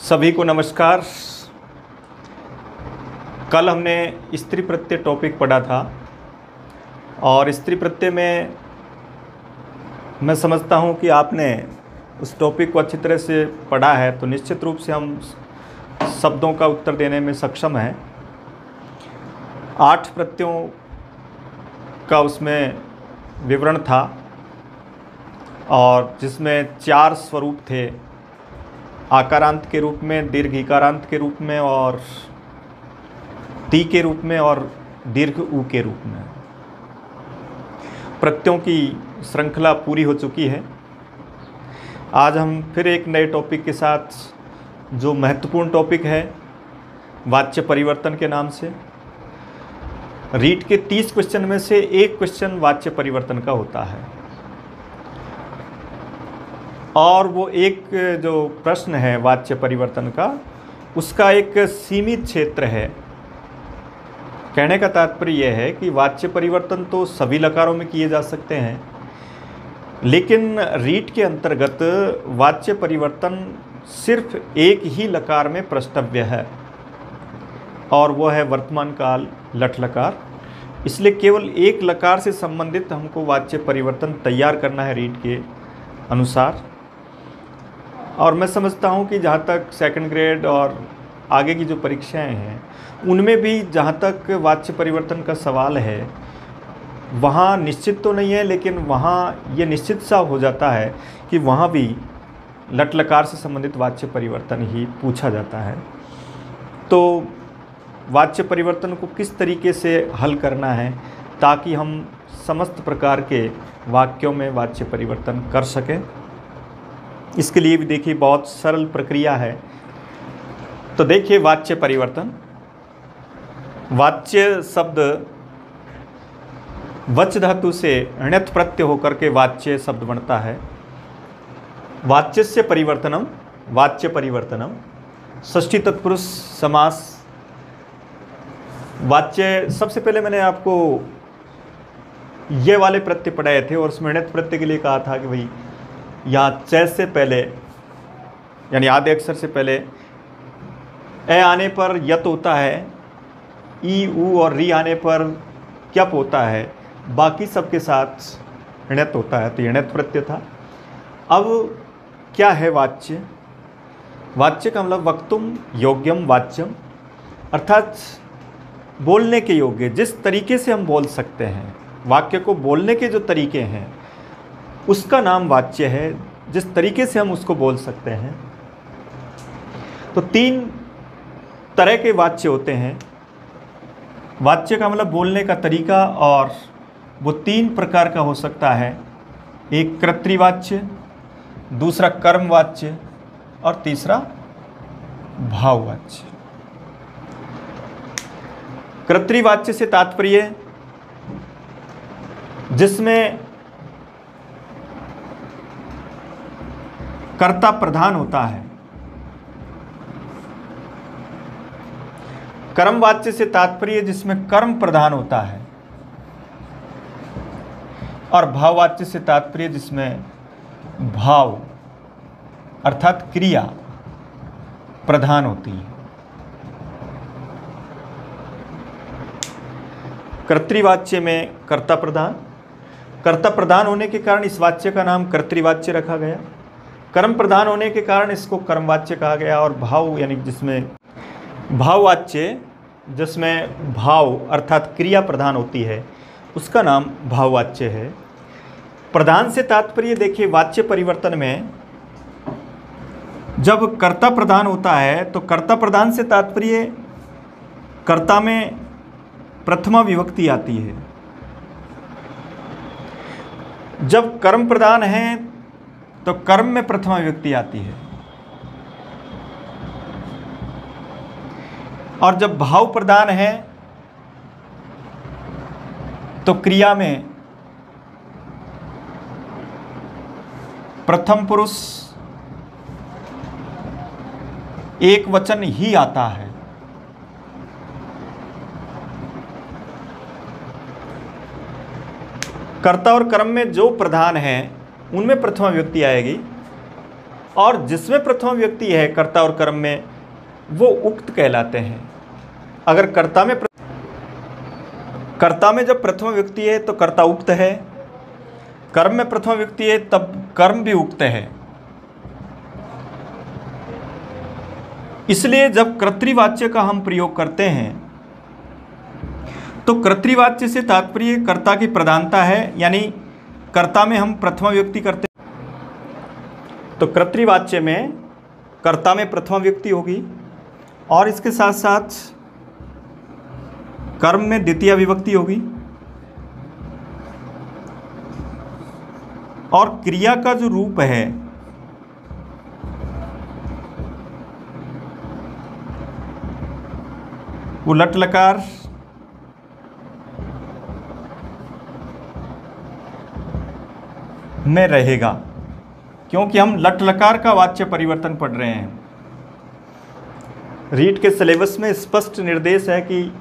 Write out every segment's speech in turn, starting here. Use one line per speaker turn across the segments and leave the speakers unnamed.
सभी को नमस्कार। कल हमने स्त्री प्रत्यय टॉपिक पढ़ा था और स्त्री प्रत्यय में मैं समझता हूँ कि आपने उस टॉपिक को अच्छी तरह से पढ़ा है, तो निश्चित रूप से हम शब्दों का उत्तर देने में सक्षम हैं। 8 प्रत्ययों का उसमें विवरण था और जिसमें 4 स्वरूप थे, आकारांत के रूप में, दीर्घ इकारांत के रूप में और ती के रूप में और दीर्घ ऊ के रूप में। प्रत्ययों की श्रृंखला पूरी हो चुकी है। आज हम फिर एक नए टॉपिक के साथ, जो महत्वपूर्ण टॉपिक है वाच्य परिवर्तन के नाम से। रीट के 30 क्वेश्चन में से एक क्वेश्चन वाच्य परिवर्तन का होता है और वो एक जो प्रश्न है वाच्य परिवर्तन का, उसका एक सीमित क्षेत्र है। कहने का तात्पर्य यह है कि वाच्य परिवर्तन तो सभी लकारों में किए जा सकते हैं, लेकिन रीट के अंतर्गत वाच्य परिवर्तन सिर्फ एक ही लकार में प्रष्टव्य है और वह है वर्तमान काल लट लकार। इसलिए केवल एक लकार से संबंधित हमको वाच्य परिवर्तन तैयार करना है रीट के अनुसार। और मैं समझता हूँ कि जहाँ तक सेकंड ग्रेड और आगे की जो परीक्षाएं हैं, उनमें भी जहाँ तक वाच्य परिवर्तन का सवाल है, वहाँ निश्चित तो नहीं है, लेकिन वहाँ ये निश्चित सा हो जाता है कि वहाँ भी लट लकार से संबंधित वाच्य परिवर्तन ही पूछा जाता है। तो वाच्य परिवर्तन को किस तरीके से हल करना है ताकि हम समस्त प्रकार के वाक्यों में वाच्य परिवर्तन कर सकें, इसके लिए भी देखिए बहुत सरल प्रक्रिया है। तो देखिए वाच्य परिवर्तन, वाच्य शब्द वच धातु से ण्यत् प्रत्यय होकर के वाच्य शब्द बनता है। वाच्यस्य परिवर्तनम, वाच्य परिवर्तनम, षष्ठी तत्पुरुष समास। वाच्य, सबसे पहले मैंने आपको ये वाले प्रत्यय पढ़ाए थे और उसमें ण्यत् प्रत्यय के लिए कहा था कि भाई यहाँ च से पहले यानी आधे अक्षर से पहले ए आने पर यत होता है, ई ऊ और री आने पर क्यप होता है, बाकी सबके साथ ण्यत होता है। तो ये ण्यत प्रत्यय था। अब क्या है वाच्य? वाच्य का मतलब वक्तुम योग्यम वाच्यम, अर्थात बोलने के योग्य, जिस तरीके से हम बोल सकते हैं, वाक्य को बोलने के जो तरीके हैं उसका नाम वाच्य है, जिस तरीके से हम उसको बोल सकते हैं। तो 3 तरह के वाच्य होते हैं। वाच्य का मतलब बोलने का तरीका, और वो 3 प्रकार का हो सकता है। एक कर्तृवाच्य, दूसरा कर्मवाच्य और तीसरा भाववाच्य। कर्तृवाच्य से तात्पर्य जिसमें कर्ता प्रधान होता है। कर्मवाच्य से तात्पर्य जिसमें कर्म प्रधान होता है, और भाववाच्य से तात्पर्य जिसमें भाव अर्थात क्रिया प्रधान होती है। कर्तृवाच्य में कर्ता प्रधान होने के कारण इस वाच्य का नाम कर्तृवाच्य रखा गया। कर्म प्रधान होने के कारण इसको कर्मवाच्य कहा गया। और भाव यानी जिसमें भाववाच्य, जिसमें भाव अर्थात क्रिया प्रधान होती है, उसका नाम भाववाच्य है। प्रधान से तात्पर्य देखिए वाच्य परिवर्तन में जब कर्ता प्रधान होता है तो कर्ता प्रधान से तात्पर्य कर्ता में प्रथमा विभक्ति आती है। जब कर्म प्रधान है तो कर्म में प्रथमा विभक्ति आती है, और जब भाव प्रधान है तो क्रिया में प्रथम पुरुष एक वचन ही आता है। कर्ता और कर्म में जो प्रधान है उनमें प्रथमा विभक्ति आएगी, और जिसमें प्रथमा व्यक्ति है कर्ता और कर्म में, वो उक्त कहलाते हैं। अगर कर्ता में जब प्रथमा व्यक्ति है तो कर्ता उक्त है, कर्म में प्रथमा व्यक्ति है तब कर्म भी उक्त है। इसलिए जब कर्तृवाच्य का हम प्रयोग करते हैं तो कर्तृवाच्य से तात्पर्य कर्ता की प्रधानता है, यानी कर्ता में हम प्रथमा व्यक्ति करते हैं तो कर्तृवाच्य में कर्ता में प्रथमा व्यक्ति होगी, और इसके साथ साथ कर्म में द्वितीय विभक्ति होगी, और क्रिया का जो रूप है वो लट लकार में रहेगा, क्योंकि हम लट लकार का वाच्य परिवर्तन पढ़ रहे हैं। रीट के सिलेबस में स्पष्ट निर्देश है कि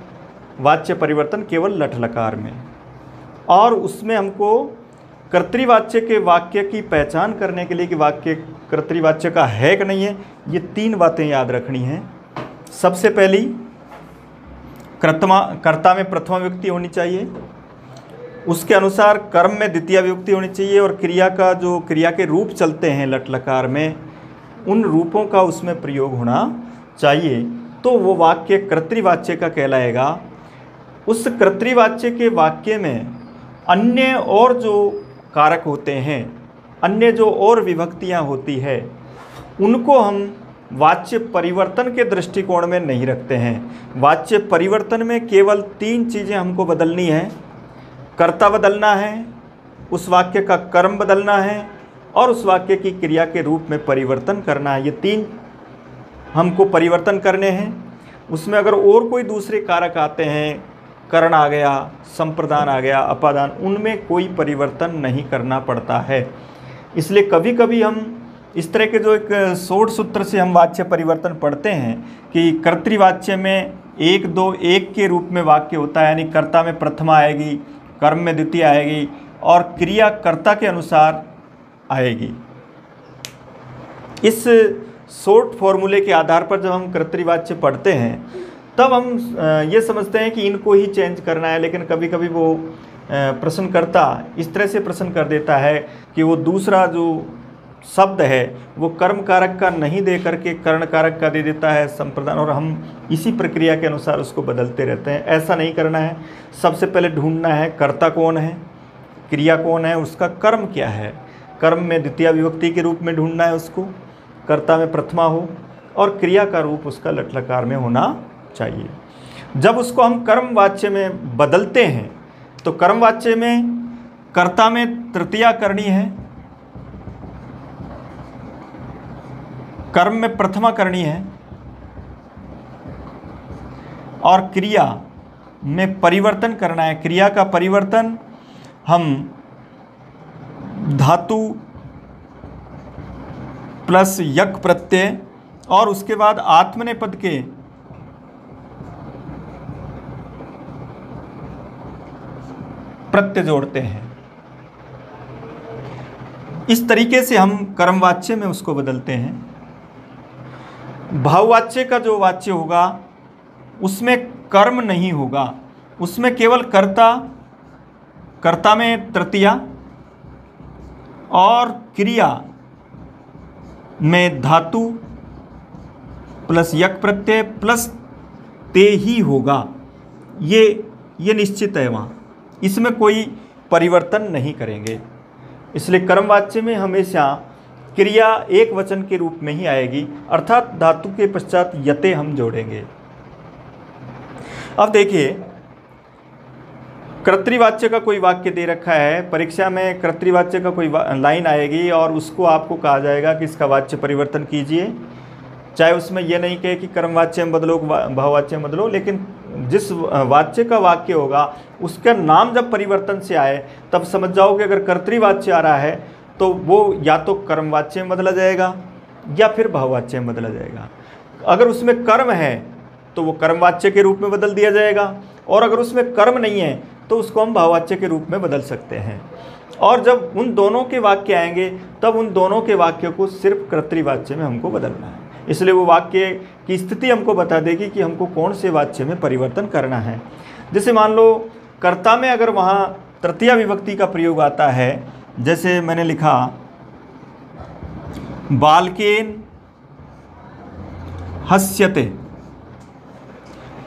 वाच्य परिवर्तन केवल लट लकार में, और उसमें हमको कर्तृवाच्य के वाक्य की पहचान करने के लिए कि वाक्य कर्तृवाच्य का है कि नहीं है, ये 3 बातें याद रखनी हैं। सबसे पहली, कर्ता में प्रथमा विभक्ति होनी चाहिए, उसके अनुसार कर्म में द्वितीय विभक्ति होनी चाहिए, और क्रिया के रूप चलते हैं लट लकार में, उन रूपों का उसमें प्रयोग होना चाहिए, तो वो वाक्य कर्तृवाच्य का कहलाएगा। उस कर्तृवाच्य के वाक्य में अन्य और जो कारक होते हैं, अन्य जो और विभक्तियां होती है, उनको हम वाच्य परिवर्तन के दृष्टिकोण में नहीं रखते हैं। वाच्य परिवर्तन में केवल 3 चीज़ें हमको बदलनी है, कर्ता बदलना है, उस वाक्य का कर्म बदलना है, और उस वाक्य की क्रिया के रूप में परिवर्तन करना है। ये 3 हमको परिवर्तन करने हैं। उसमें अगर और कोई दूसरे कारक आते हैं, करण आ गया, संप्रदान आ गया, अपादान, उनमें कोई परिवर्तन नहीं करना पड़ता है। इसलिए कभी कभी हम इस तरह के जो एक शोध सूत्र से हम वाच्य परिवर्तन पढ़ते हैं कि कर्तृवाच्य में 1 2 1 के रूप में वाक्य होता है, यानी कर्ता में प्रथमा आएगी, कर्म में द्वितीय आएगी, और क्रिया कर्ता के अनुसार आएगी। इस शॉर्ट फॉर्मूले के आधार पर जब हम कर्तृवाच्य पढ़ते हैं तब हम ये समझते हैं कि इनको ही चेंज करना है, लेकिन कभी कभी वो प्रश्नकर्ता इस तरह से प्रश्न कर देता है कि वो दूसरा जो शब्द है वो कर्म कारक का नहीं दे करके कर्ण कारक का दे देता है, संप्रदान, और हम इसी प्रक्रिया के अनुसार उसको बदलते रहते हैं। ऐसा नहीं करना है। सबसे पहले ढूंढना है कर्ता कौन है, क्रिया कौन है, उसका कर्म क्या है। कर्म में द्वितीय विभक्ति के रूप में ढूंढना है उसको, कर्ता में प्रथमा हो, और क्रिया का रूप उसका लट लकार में होना चाहिए। जब उसको हम कर्म वाच्य में बदलते हैं तो कर्म वाच्य में कर्ता में तृतीया करनी है, कर्म में प्रथमा करनी है, और क्रिया में परिवर्तन करना है। क्रिया का परिवर्तन हम धातु प्लस यक प्रत्यय और उसके बाद आत्मनेपद के प्रत्यय जोड़ते हैं। इस तरीके से हम कर्मवाच्य में उसको बदलते हैं। भाववाच्य का जो वाच्य होगा उसमें कर्म नहीं होगा, उसमें केवल कर्ता में तृतीया और क्रिया में धातु प्लस यक प्रत्यय प्लस ते ही होगा। ये निश्चित है, वहाँ इसमें कोई परिवर्तन नहीं करेंगे। इसलिए कर्मवाच्य में हमेशा क्रिया एक वचन के रूप में ही आएगी, अर्थात धातु के पश्चात यते हम जोड़ेंगे। अब देखिए, कर्तृवाच्य का कोई वाक्य दे रखा है, परीक्षा में कर्तृवाच्य का कोई लाइन आएगी और उसको आपको कहा जाएगा कि इसका वाच्य परिवर्तन कीजिए। चाहे उसमें यह नहीं कहे कि कर्मवाच्य में बदलो, भाववाच्य में बदलो, लेकिन जिस वाच्य का वाक्य होगा उसका नाम जब परिवर्तन से आए तब समझ जाओ कि अगर कर्तृवाच्य आ रहा है तो वो या तो कर्मवाच्य में बदला जाएगा या फिर भाववाच्य में बदला जाएगा। अगर उसमें कर्म है तो वो कर्मवाच्य के रूप में बदल दिया जाएगा, और अगर उसमें कर्म नहीं है तो उसको हम भाववाच्य के रूप में बदल सकते हैं। और जब उन दोनों के वाक्य आएंगे तब उन दोनों के वाक्य को सिर्फ कर्तृवाच्य में हमको बदलना है। इसलिए वो वाक्य की स्थिति हमको बता देगी कि हमको कौन से वाच्य में परिवर्तन करना है। जैसे मान लो कर्ता में अगर वहाँ तृतीय विभक्ति का प्रयोग आता है, जैसे मैंने लिखा बालकेन हस्यते,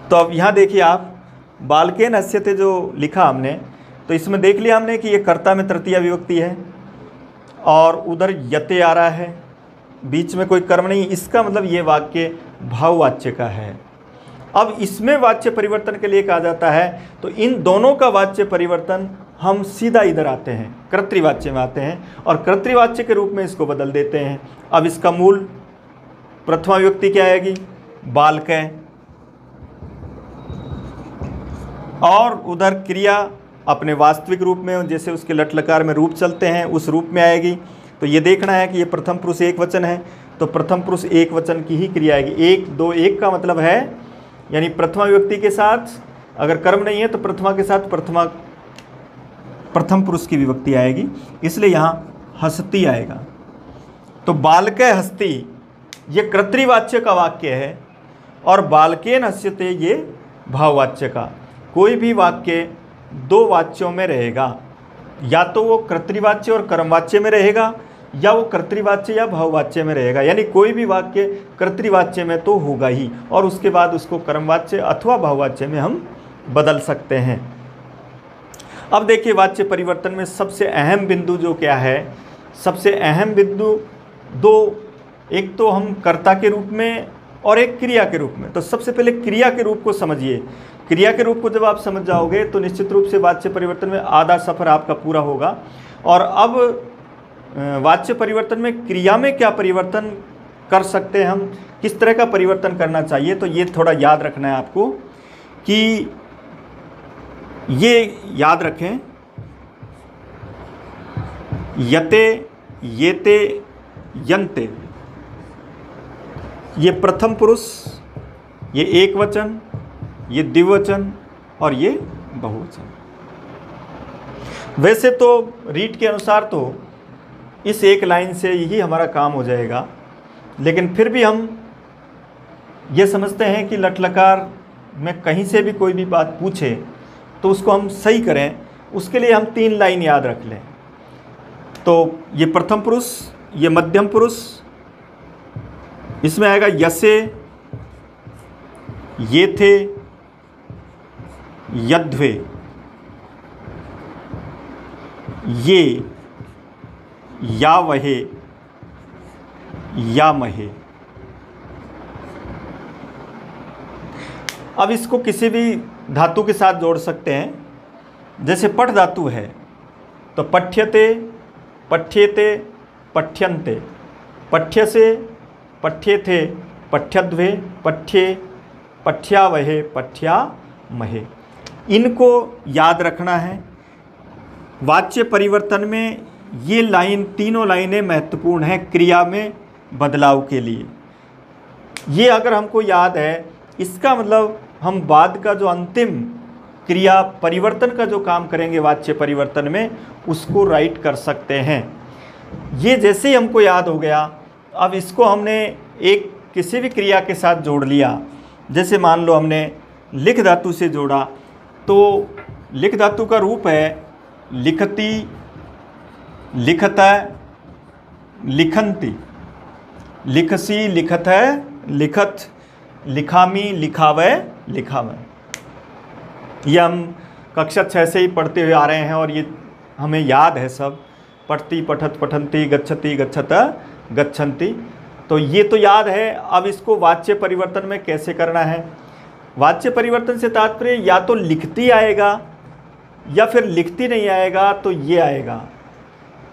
तो अब यहाँ देखिए आप बालकेन हस्यते जो लिखा हमने, तो इसमें देख लिया हमने कि ये कर्ता में तृतीय विभक्ति है और उधर यते आ रहा है, बीच में कोई कर्म नहीं। इसका मतलब ये वाक्य भाववाच्य का है। अब इसमें वाच्य परिवर्तन के लिए कहा जाता है, तो इन दोनों का वाच्य परिवर्तन हम सीधा इधर आते हैं, कर्तृवाच्य में आते हैं और कर्तृवाच्य के रूप में इसको बदल देते हैं। अब इसका मूल प्रथमा विभक्ति क्या आएगी? बालकय, और उधर क्रिया अपने वास्तविक रूप में, जैसे उसके लट लकार में रूप चलते हैं उस रूप में आएगी। तो ये देखना है कि ये प्रथम पुरुष एक वचन है, तो प्रथम पुरुष एक वचन की ही क्रिया आएगी। एक दो एक का मतलब है यानी प्रथमा विभक्ति के साथ अगर कर्म नहीं है तो प्रथमा के साथ प्रथम पुरुष की विभक्ति आएगी, इसलिए यहाँ हस्ती आएगा। तो बालकय हस्ती ये कर्तृवाच्य का वाक्य है और बालकेन हस्यते ये भाववाच्य का। कोई भी वाक्य दो वाच्यों में रहेगा, या तो वो कर्तृवाच्य और कर्मवाच्य में रहेगा या वो कर्तृवाच्य या भाववाच्य में रहेगा। यानी कोई भी वाक्य कर्तृवाच्य में तो होगा ही और उसके बाद उसको कर्मवाच्य अथवा भाववाच्य में हम बदल सकते हैं। अब देखिए वाच्य परिवर्तन में सबसे अहम बिंदु जो क्या है, सबसे अहम बिंदु दो, एक तो हम कर्ता के रूप में और एक क्रिया के रूप में। तो सबसे पहले क्रिया के रूप को समझिए। क्रिया के रूप को जब आप समझ जाओगे तो निश्चित रूप से वाच्य परिवर्तन में आधा सफ़र आपका पूरा होगा। और अब वाच्य परिवर्तन में क्रिया में क्या परिवर्तन कर सकते हैं हम, किस तरह का परिवर्तन करना चाहिए, तो ये थोड़ा याद रखना है आपको कि ये याद रखें, यते येते यन्ते, ये प्रथम पुरुष, ये एक वचन, ये द्विवचन और ये बहुवचन। वैसे तो रीट के अनुसार तो इस एक लाइन से यही हमारा काम हो जाएगा, लेकिन फिर भी हम ये समझते हैं कि लट लकार में कहीं से भी कोई भी बात पूछे तो उसको हम सही करें, उसके लिए हम 3 लाइन याद रख लें। तो ये प्रथम पुरुष, ये मध्यम पुरुष, इसमें आएगा यसे, ये थे, यद्वे, ये, या वहे, या महे। अब इसको किसी भी धातु के साथ जोड़ सकते हैं। जैसे पठ धातु है तो पठ्यते, पठ्येते, पठ्यन्ते, पठ्य से, पठ्येथे, पठ्यद्वे, पठ्ये, पठ्यावहे, पठ्यामहे। इनको याद रखना है। वाच्य परिवर्तन में ये लाइन, तीनों लाइनें महत्वपूर्ण हैं क्रिया में बदलाव के लिए। ये अगर हमको याद है, इसका मतलब हम बाद का जो अंतिम क्रिया परिवर्तन का जो काम करेंगे वाच्य परिवर्तन में, उसको राइट कर सकते हैं। ये जैसे ही हमको याद हो गया, अब इसको हमने एक किसी भी क्रिया के साथ जोड़ लिया। जैसे मान लो हमने लिख धातु से जोड़ा, तो लिख धातु का रूप है लिखती, लिखता, लिखन्ति, लिखसी, लिखत है, लिखत, लिखामी, लिखावे, लिखावे। ये हम कक्षा 6 से ही पढ़ते हुए आ रहे हैं और ये हमें याद है सब। पठती, पठत, पठन्ति, गच्छति, गच्छत, गच्छन्ति। तो ये तो याद है। अब इसको वाच्य परिवर्तन में कैसे करना है? वाच्य परिवर्तन से तात्पर्य या तो लिखती आएगा या फिर लिखती नहीं आएगा तो ये आएगा।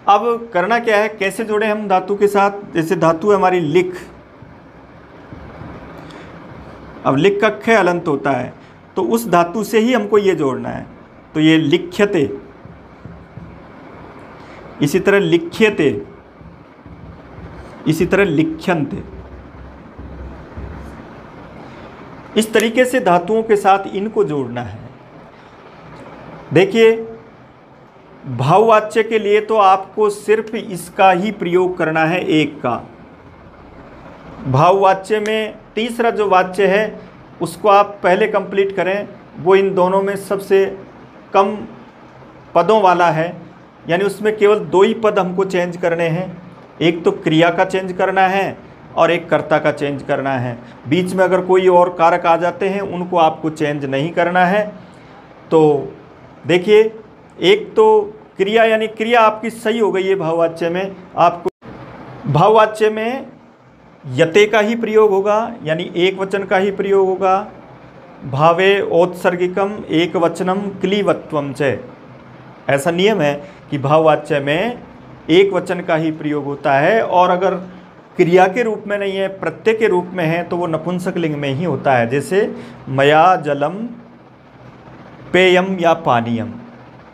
अब करना क्या है, कैसे जोड़ें हम धातु के साथ? जैसे धातु है हमारी लिख, अब लिख का ख अलंत होता है, तो उस धातु से ही हमको ये जोड़ना है। तो ये लिख्यते, इसी तरह लिख्यते, इसी तरह लिख्यन्ते। इस तरीके से धातुओं के साथ इनको जोड़ना है। देखिए भाववाच्य के लिए तो आपको सिर्फ इसका ही प्रयोग करना है, एक का। भाववाच्य में तीसरा जो वाच्य है उसको आप पहले कंप्लीट करें, वो इन दोनों में सबसे कम पदों वाला है, यानी उसमें केवल 2 ही पद हमको चेंज करने हैं। एक तो क्रिया का चेंज करना है और एक कर्ता का चेंज करना है। बीच में अगर कोई और कारक आ जाते हैं उनको आपको चेंज नहीं करना है। तो देखिए, एक तो क्रिया, यानी क्रिया आपकी सही हो गई है भाववाच्य में। आपको भाववाच्य में यते का ही प्रयोग होगा, यानी एक वचन का ही प्रयोग होगा। भावे औत्सर्गिकम एक वचनम क्लीवत्वम च, ऐसा नियम है कि भाववाच्य में एक वचन का ही प्रयोग होता है, और अगर क्रिया के रूप में नहीं है, प्रत्यय के रूप में है, तो वो नपुंसक लिंग में ही होता है। जैसे मया जलम पेयम या पानीयम,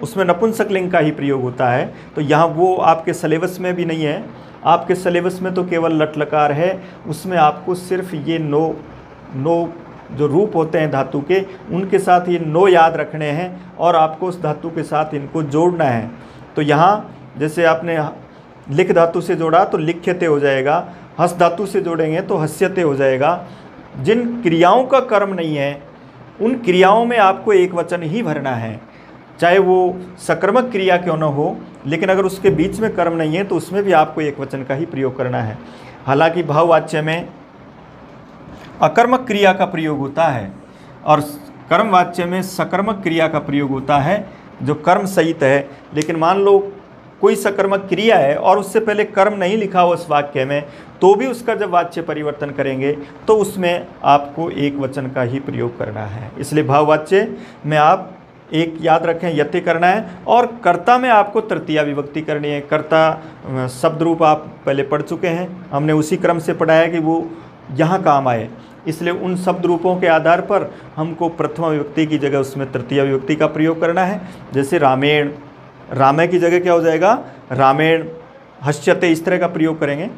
उसमें नपुंसक लिंग का ही प्रयोग होता है। तो यहाँ वो आपके सिलेबस में भी नहीं है। आपके सिलेबस में तो केवल लट लकार है, उसमें आपको सिर्फ ये नो जो रूप होते हैं धातु के, उनके साथ ये नो याद रखने हैं और आपको उस धातु के साथ इनको जोड़ना है। तो यहाँ जैसे आपने लिख धातु से जोड़ा तो लिख्यते हो जाएगा, हस धातु से जोड़ेंगे तो हस्यते हो जाएगा। जिन क्रियाओं का कर्म नहीं है उन क्रियाओं में आपको एक वचन ही भरना है, चाहे वो सकर्मक क्रिया क्यों न हो, लेकिन अगर उसके बीच में कर्म नहीं है तो उसमें भी आपको एक वचन का ही प्रयोग करना है। हालांकि भाववाच्य में अकर्मक क्रिया का प्रयोग होता है और कर्मवाच्य में सकर्मक क्रिया का प्रयोग होता है जो कर्म सहित है। लेकिन मान लो कोई सकर्मक क्रिया है और उससे पहले कर्म नहीं लिखा हो उस वाक्य में, तो भी उसका जब वाच्य परिवर्तन करेंगे तो उसमें आपको एक वचन का ही प्रयोग करना है। इसलिए भाववाच्य में आप एक याद रखें, यते करना है, और कर्ता में आपको तृतीया विभक्ति करनी है। कर्ता शब्द रूप आप पहले पढ़ चुके हैं, हमने उसी क्रम से पढ़ा है कि वो यहाँ काम आए, इसलिए उन शब्द रूपों के आधार पर हमको प्रथमा विभक्ति की जगह उसमें तृतीया विभक्ति का प्रयोग करना है। जैसे रामेण, रामे की जगह क्या हो जाएगा, रामेण, हस्यते, इस तरह का प्रयोग करेंगे।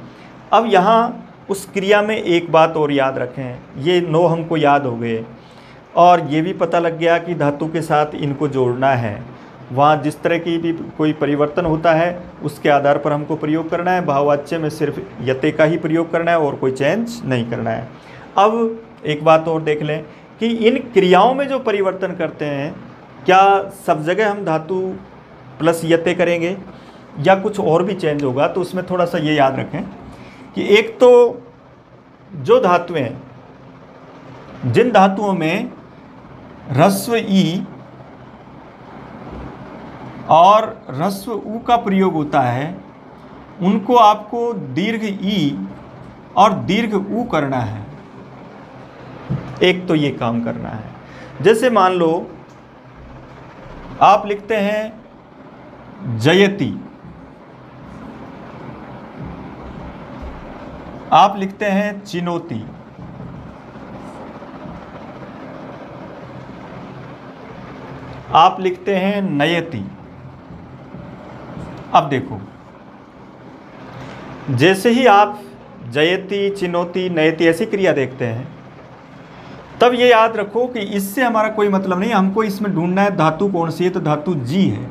अब यहाँ उस क्रिया में एक बात और याद रखें, ये 9 हमको याद हो गए और ये भी पता लग गया कि धातु के साथ इनको जोड़ना है। वहाँ जिस तरह की भी कोई परिवर्तन होता है उसके आधार पर हमको प्रयोग करना है। भाववाच्य में सिर्फ यते का ही प्रयोग करना है और कोई चेंज नहीं करना है। अब एक बात और देख लें कि इन क्रियाओं में जो परिवर्तन करते हैं, क्या सब जगह हम धातु प्लस यते करेंगे या कुछ और भी चेंज होगा? तो उसमें थोड़ा सा ये याद रखें कि एक तो जो धातुएं, जिन धातुओं में ह्रस्व ई और ह्रस्व उ का प्रयोग होता है, उनको आपको दीर्घ ई और दीर्घ उ करना है। एक तो ये काम करना है। जैसे मान लो आप लिखते हैं जयति, आप लिखते हैं चिनोती, आप लिखते हैं नयति। अब देखो, जैसे ही आप जयति, चिनोती, नयति ऐसी क्रिया देखते हैं, तब ये याद रखो कि इससे हमारा कोई मतलब नहीं, हमको इसमें ढूंढना है धातु कौन सी है। तो धातु जी है,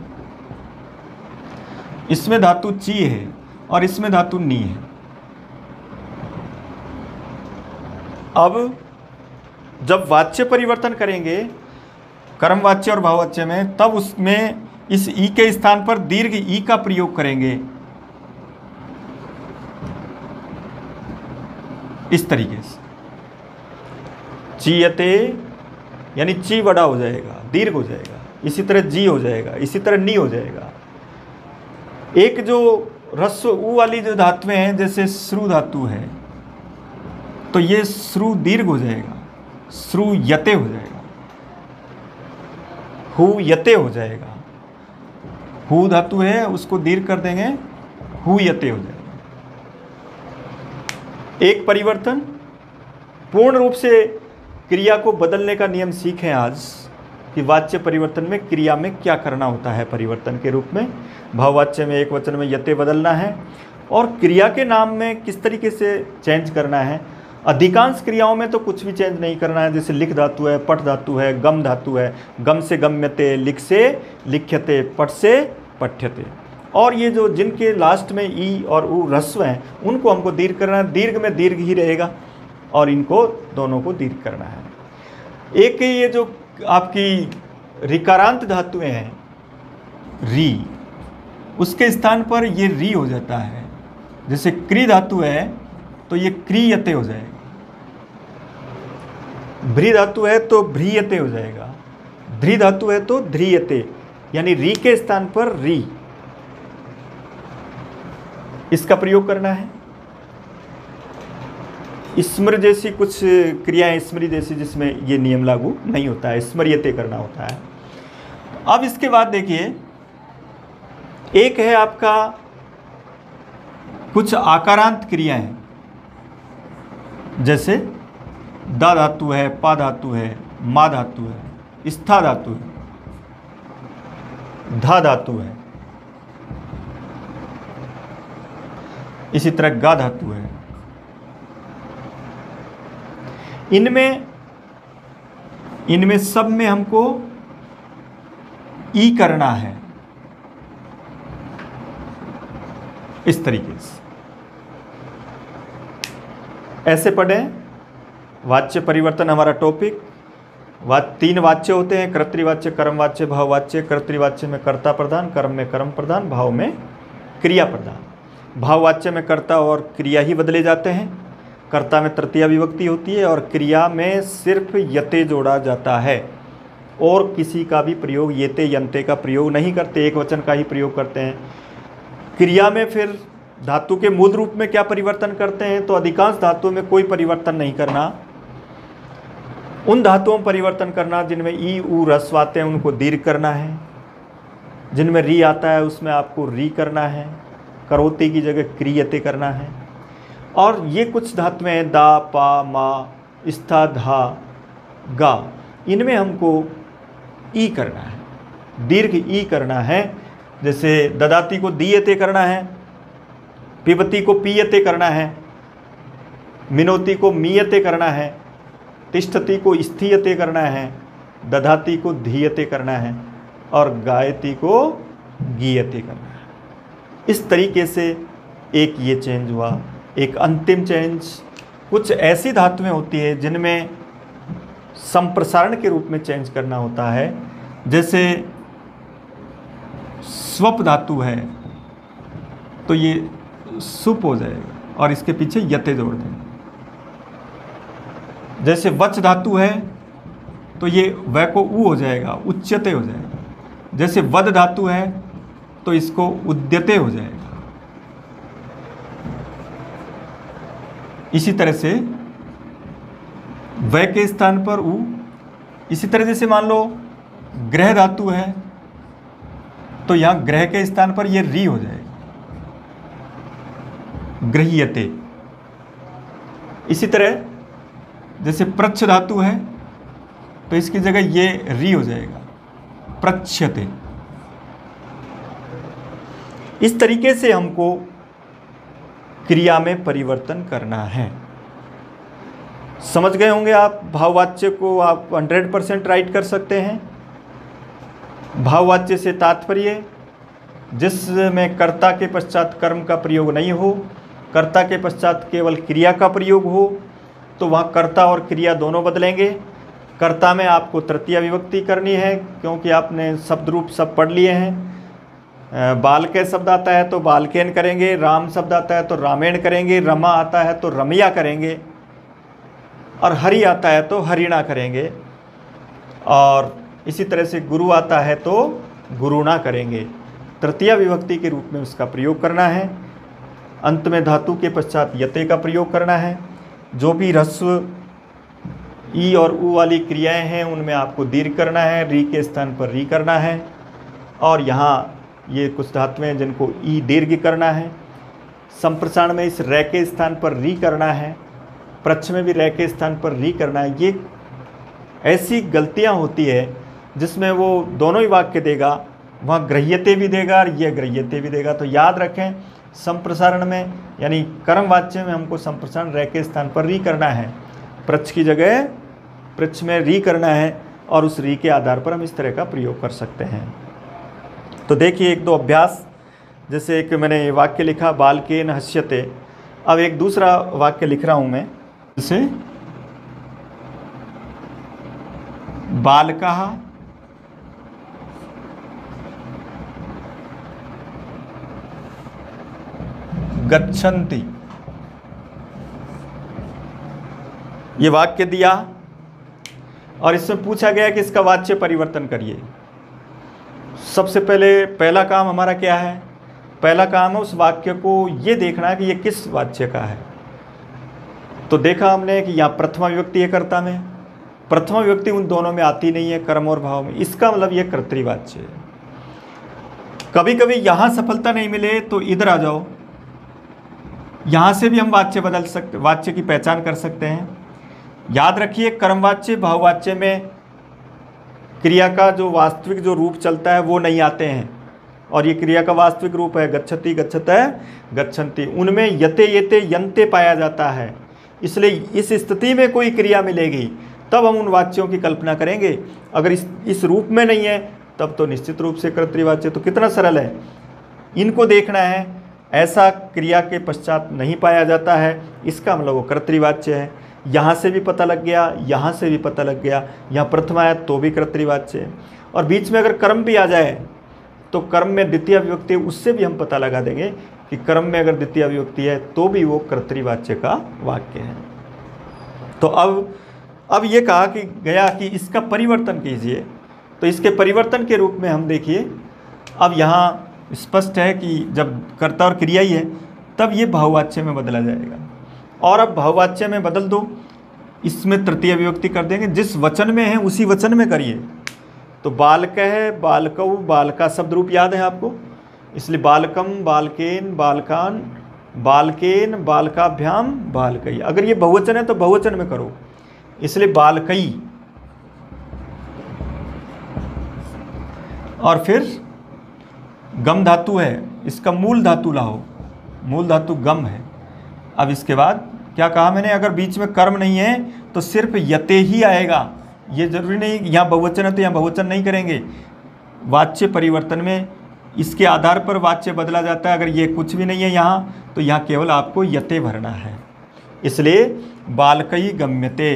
इसमें धातु ची है और इसमें धातु नी है। अब जब वाच्य परिवर्तन करेंगे कर्मवाच्य और भाववाच्य में, तब उसमें इस ई के स्थान पर दीर्घ ई का प्रयोग करेंगे इस तरीके से। चीयते यानी ची बड़ा हो जाएगा, दीर्घ हो जाएगा, इसी तरह जी हो जाएगा, इसी तरह नी हो जाएगा। एक जो ह्रस्व उ वाली जो धातुएं हैं, जैसे श्रु धातु है, तो ये श्रु दीर्घ हो जाएगा, श्रु यते हो जाएगा, हु यते हो जाएगा। हु धातु है उसको दीर्घ कर देंगे, हु यते हो जाएगा। एक परिवर्तन, पूर्ण रूप से क्रिया को बदलने का नियम सीखें आज कि वाच्य परिवर्तन में क्रिया में क्या करना होता है परिवर्तन के रूप में। भाववाच्य में एक वचन में यते बदलना है और क्रिया के नाम में किस तरीके से चेंज करना है। अधिकांश क्रियाओं में तो कुछ भी चेंज नहीं करना है, जैसे लिख धातु है, पठ धातु है, गम धातु है, गम से गम्यते, लिख से लिख्यते, पठ से पठ्यते। और ये जो जिनके लास्ट में ई और उ ह्रस्व हैं उनको हमको दीर्घ करना है, दीर्घ में दीर्घ ही रहेगा और इनको दोनों को दीर्घ करना है। एक ये जो आपकी ऋकारांत धातुएं हैं री, उसके स्थान पर ये री हो जाता है। जैसे क्री धातु है तो ये क्रियते हो जाएगा, भ्री धातु है तो भ्रीयते हो जाएगा, ध्री धातु है तो ध्रियते, यानी री के स्थान पर री, इसका प्रयोग करना है। स्मृ जैसी कुछ क्रियाएं, स्मृति जैसी, जिसमें ये नियम लागू नहीं होता है, स्मर्यते करना होता है। अब इसके बाद देखिए, एक है आपका कुछ आकारांत क्रियाएं, जैसे दा धातु है, पा धातु है, मा धातु है, स्था धातु है, धा धातु है, इसी तरह गा धातु है। इनमें सब में हमको ई करना है, इस तरीके से ऐसे पढ़ें। वाच्य परिवर्तन हमारा टॉपिक। 3 वाच्य होते हैं, कर्तृवाच्य, कर्मवाच्य, भाववाच्य। कर्तृवाच्य में कर्ता प्रधान, कर्म में कर्म प्रधान, भाव में क्रिया प्रधान। भाववाच्य में कर्ता और क्रिया ही बदले जाते हैं। कर्ता में तृतीया विभक्ति होती है और क्रिया में सिर्फ यते जोड़ा जाता है और किसी का भी प्रयोग येते यंते का प्रयोग नहीं करते, एक वचन का ही प्रयोग करते हैं। क्रिया में फिर धातु के मूल रूप में क्या परिवर्तन करते हैं, तो अधिकांश धातुओं में कोई परिवर्तन नहीं करना। उन धातुओं में परिवर्तन करना जिनमें ई उ ह्रस्व आते हैं उनको दीर्घ करना है, जिनमें री आता है उसमें आपको री करना है, करोति की जगह क्रियते करना है। और ये कुछ धातुएं हैं दा, पा, मा, स्था, धा, गा, इनमें हमको ई करना है, दीर्घ ई करना है। जैसे ददाती को दीयते करना है, पिबती को पीयते करना है, मिनोती को मीयते करना है, तिष्ठति को स्थीयते करना है, दधाती को धीयते करना है और गायती को गीयते करना है। इस तरीके से एक ये चेंज हुआ। एक अंतिम चेंज, कुछ ऐसी धातुएं होती है जिनमें संप्रसारण के रूप में चेंज करना होता है। जैसे स्वप धातु है तो ये सुप हो जाएगा और इसके पीछे यते जोड़ देंगे। जैसे वच धातु है तो ये व को उ हो जाएगा, उच्यते हो जाएगा। जैसे वद धातु है तो इसको उद्यते हो जाएगा। इसी तरह से व के स्थान पर उ। इसी तरह जैसे मान लो ग्रह धातु है तो यहाँ ग्रह के स्थान पर ये री हो जाएगा, गृह्यते। इसी तरह जैसे प्रच्छ धातु है तो इसकी जगह ये री हो जाएगा, प्रच्छ्यते। इस तरीके से हमको क्रिया में परिवर्तन करना है। समझ गए होंगे आप। भाववाच्य को आप 100% राइट कर सकते हैं। भाववाच्य से तात्पर्य जिसमें कर्ता के पश्चात कर्म का प्रयोग नहीं हो, कर्ता के पश्चात केवल क्रिया का प्रयोग हो, तो वहाँ कर्ता और क्रिया दोनों बदलेंगे। कर्ता में आपको तृतीया विभक्ति करनी है क्योंकि आपने शब्द रूप सब पढ़ लिए हैं। बाल के शब्द आता है तो बालकेन करेंगे, राम शब्द आता है तो रामेण करेंगे, रमा आता है तो रमिया करेंगे और हरि आता है तो हरिणा करेंगे। और इसी तरह से गुरु आता है तो गुरुणा करेंगे। तृतीया विभक्ति के रूप में उसका प्रयोग करना है। अंत में धातु के पश्चात यते का प्रयोग करना है। जो भी ह्रस्व ई और उ वाली क्रियाएं हैं उनमें आपको दीर्घ करना है, री के स्थान पर री करना है। और यहाँ ये कुछ धातुएं हैं जिनको ई दीर्घ करना है। संप्रसारण में इस रै के स्थान पर री करना है, प्रच्छ में भी रै के स्थान पर री करना है। ये ऐसी गलतियाँ होती है जिसमें वो दोनों ही वाक्य देगा, वहाँ गृह्यते भी देगा और ये गृह्यते भी देगा। तो याद रखें, संप्रसारण में यानी कर्म वाच्य में हमको संप्रसारण रै के स्थान पर री करना है, प्रच्छ की जगह प्रच्छ में री करना है और उस री के आधार पर हम इस तरह का प्रयोग कर सकते हैं। तो देखिए एक दो अभ्यास, जैसे एक मैंने वाक्य लिखा बालकेन हस्यते, अब एक दूसरा वाक्य लिख रहा हूं मैं, जैसे बालकः गच्छन्ति, ये वाक्य दिया और इसमें पूछा गया कि इसका वाच्य परिवर्तन करिए। सबसे पहले पहला काम हमारा क्या है? पहला काम है उस वाक्य को ये देखना है कि ये किस वाच्य का है। तो देखा हमने कि यहाँ प्रथमा विभक्ति है कर्ता में, प्रथमा विभक्ति उन दोनों में आती नहीं है, कर्म और भाव में, इसका मतलब ये कर्तृवाच्य है। कभी कभी यहाँ सफलता नहीं मिले तो इधर आ जाओ, यहाँ से भी हम वाच्य बदल सकते, वाच्य की पहचान कर सकते हैं। याद रखिए कर्मवाच्य भाववाच्य में क्रिया का जो वास्तविक जो रूप चलता है वो नहीं आते हैं, और ये क्रिया का वास्तविक रूप है गच्छति गच्छतः गच्छन्ति, उनमें यते येते यन्ते पाया जाता है। इसलिए इस स्थिति में कोई क्रिया मिलेगी तब हम उन वाच्यों की कल्पना करेंगे। अगर इस रूप में नहीं है तब तो निश्चित रूप से कर्तृवाच्य। तो कितना सरल है, इनको देखना है। ऐसा क्रिया के पश्चात नहीं पाया जाता है, इसका मतलब वो कर्तृवाच्य है। यहाँ से भी पता लग गया, यहाँ से भी पता लग गया, यहाँ प्रथमा है तो भी कर्तृवाच्य है। और बीच में अगर कर्म भी आ जाए तो कर्म में द्वितीय विभक्ति, उससे भी हम पता लगा देंगे कि कर्म में अगर द्वितीय विभक्ति है तो भी वो कर्तृवाच्य का वाक्य है। तो अब ये कहा कि गया कि इसका परिवर्तन कीजिए, तो इसके परिवर्तन के रूप में हम देखिए, अब यहाँ स्पष्ट है कि जब कर्ता और क्रिया ही है तब ये बहुवाच्य में बदला जाएगा। और अब बहुवाच्य में बदल दो, इसमें तृतीय विभक्ति कर देंगे, जिस वचन में है उसी वचन में करिए। तो बालक है, बालकौ, बालका शब्द रूप याद है आपको, इसलिए बालकम, बालकेन, बालकान, बालकेन, बालकाभ्याम, बालकई। अगर ये बहुवचन है तो बहुवचन में करो, इसलिए बालकई। और फिर गम धातु है, इसका मूल धातु लाओ, मूल धातु गम है। अब इसके बाद क्या कहा मैंने, अगर बीच में कर्म नहीं है तो सिर्फ यते ही आएगा, ये जरूरी नहीं यहाँ बहुवचन है तो यहाँ बहुवचन नहीं करेंगे। वाच्य परिवर्तन में इसके आधार पर वाच्य बदला जाता है। अगर ये कुछ भी नहीं है यहाँ तो यहाँ केवल आपको यते भरना है, इसलिए बालकई गम्यते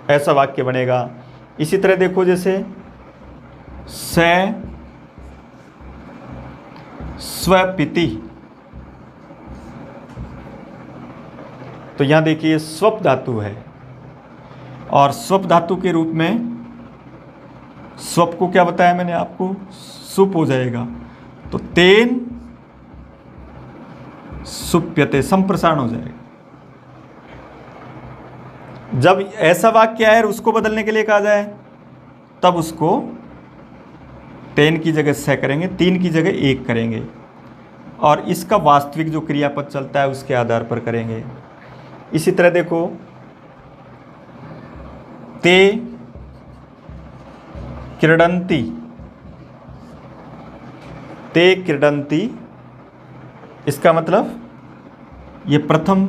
ऐसा वाक्य बनेगा। इसी तरह देखो जैसे स स्वपिति, तो यहाँ देखिए स्वप धातु है और स्वप धातु के रूप में स्वप को क्या बताया मैंने आपको, सुप हो जाएगा। तो तेन सुप्यते, संप्रसारण हो जाएगा। जब ऐसा वाक्य है उसको बदलने के लिए कहा जाए तब उसको तेन की जगह स करेंगे, तीन की जगह एक करेंगे, और इसका वास्तविक जो क्रियापद चलता है उसके आधार पर करेंगे। इसी तरह देखो ते क्रीडन्ति, ते क्रीडन्ति, इसका मतलब ये प्रथम,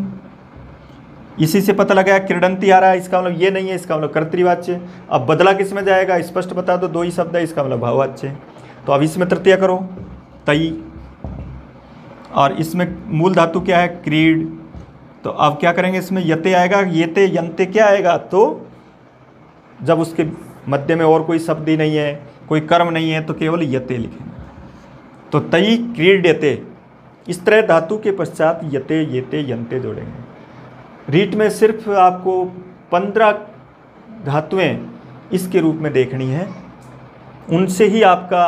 इसी से पता लगा क्रीडन्ति आ रहा है, इसका मतलब ये नहीं है, इसका मतलब कर्तृवाच्य। अब बदला किस में जाएगा, स्पष्ट बता दो, दो ही शब्द है, इसका मतलब भाववाच्य। तो अब इसमें तृतीय करो तई, और इसमें मूल धातु क्या है, क्रीड। तो अब क्या करेंगे, इसमें यते आएगा, येते यन्ते क्या आएगा, तो जब उसके मध्य में और कोई शब्द ही नहीं है, कोई कर्म नहीं है, तो केवल यते लिखेंगे। तो तई क्रीड्यते, इस तरह धातु के पश्चात यते येते यन्ते जोड़ेंगे। रीट में सिर्फ आपको 15 धातुएं इसके रूप में देखनी है, उनसे ही आपका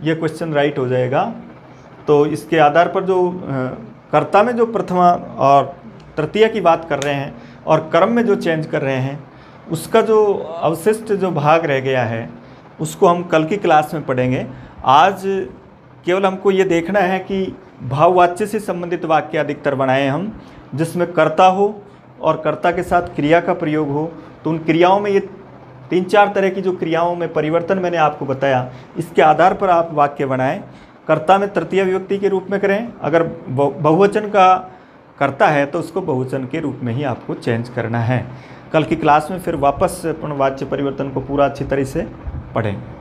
ये क्वेश्चन राइट हो जाएगा। तो इसके आधार पर जो कर्ता में जो प्रथमा और तृतीय की बात कर रहे हैं और कर्म में जो चेंज कर रहे हैं, उसका जो अवशिष्ट जो भाग रह गया है उसको हम कल की क्लास में पढ़ेंगे। आज केवल हमको ये देखना है कि भाववाच्य से संबंधित वाक्य अधिकतर बनाएं हम, जिसमें कर्ता हो और कर्ता के साथ क्रिया का प्रयोग हो। तो उन क्रियाओं में ये 3-4 तरह की जो क्रियाओं में परिवर्तन मैंने आपको बताया, इसके आधार पर आप वाक्य बनाएं। कर्ता में तृतीय विभक्ति के रूप में करें, अगर बहुवचन का कर्ता है तो उसको बहुवचन के रूप में ही आपको चेंज करना है। कल की क्लास में फिर वापस अपन वाच्य परिवर्तन को पूरा अच्छी तरह से पढ़ें।